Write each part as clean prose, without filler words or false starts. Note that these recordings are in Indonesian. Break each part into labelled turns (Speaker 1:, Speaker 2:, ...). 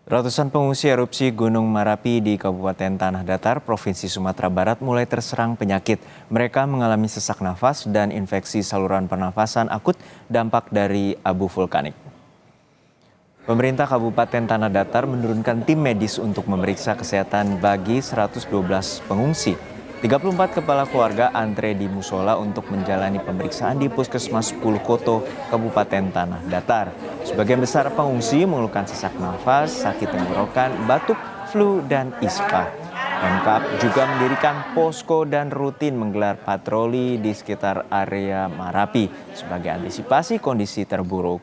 Speaker 1: Ratusan pengungsi erupsi Gunung Merapi di Kabupaten Tanah Datar, Provinsi Sumatera Barat mulai terserang penyakit. Mereka mengalami sesak nafas dan infeksi saluran pernafasan akut dampak dari abu vulkanik. Pemerintah Kabupaten Tanah Datar menurunkan tim medis untuk memeriksa kesehatan bagi 112 pengungsi. 34 kepala keluarga antre di musola untuk menjalani pemeriksaan di Puskesmas 10 Koto, Kabupaten Tanah Datar. Sebagian besar pengungsi mengeluhkan sesak nafas, sakit tenggorokan, batuk, flu, dan ispa. Pemkab juga mendirikan posko dan rutin menggelar patroli di sekitar area Marapi sebagai antisipasi kondisi terburuk.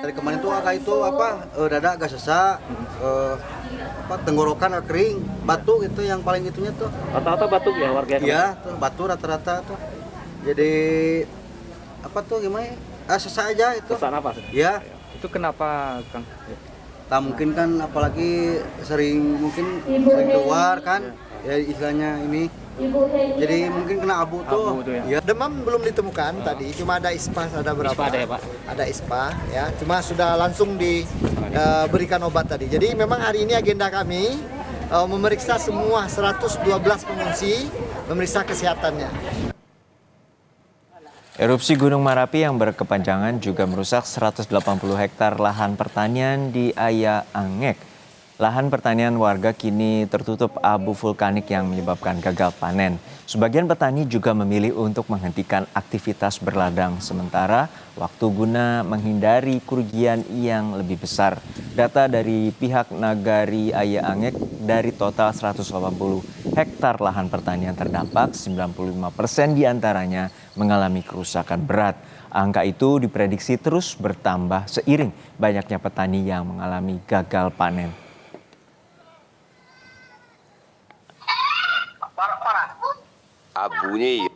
Speaker 2: Dari kemarin tuh dada agak sesak, tenggorokan agak kering, batuk itu yang paling itunya tuh.
Speaker 3: Rata-rata batuk ya warga?
Speaker 2: Iya, tuh batuk rata-rata tuh. Jadi gimana? Sesak aja itu.
Speaker 3: Sesak napas?
Speaker 2: Iya.
Speaker 3: Itu kenapa, Kang?
Speaker 2: Tak mungkin kan, apalagi sering keluar kan, ya istilahnya ini. Jadi mungkin kena abu tuh.
Speaker 3: Ya.
Speaker 4: Demam belum ditemukan tadi, cuma ada ispa, ada berapa?
Speaker 3: Ispa ada ya, Pak?
Speaker 4: Ada ispa, ya. Cuma sudah langsung diberikan obat tadi. Jadi memang hari ini agenda kami memeriksa semua 112 pengungsi, memeriksa kesehatannya.
Speaker 1: Erupsi Gunung Merapi yang berkepanjangan juga merusak 180 hektar lahan pertanian di Aya Angek. Lahan pertanian warga kini tertutup abu vulkanik yang menyebabkan gagal panen. Sebagian petani juga memilih untuk menghentikan aktivitas berladang sementara waktu guna menghindari kerugian yang lebih besar. Data dari pihak Nagari Aya Angek, dari total 180 hektar lahan pertanian terdampak, 95% diantaranya mengalami kerusakan berat. Angka itu diprediksi terus bertambah seiring banyaknya petani yang mengalami gagal panen.
Speaker 5: Abunya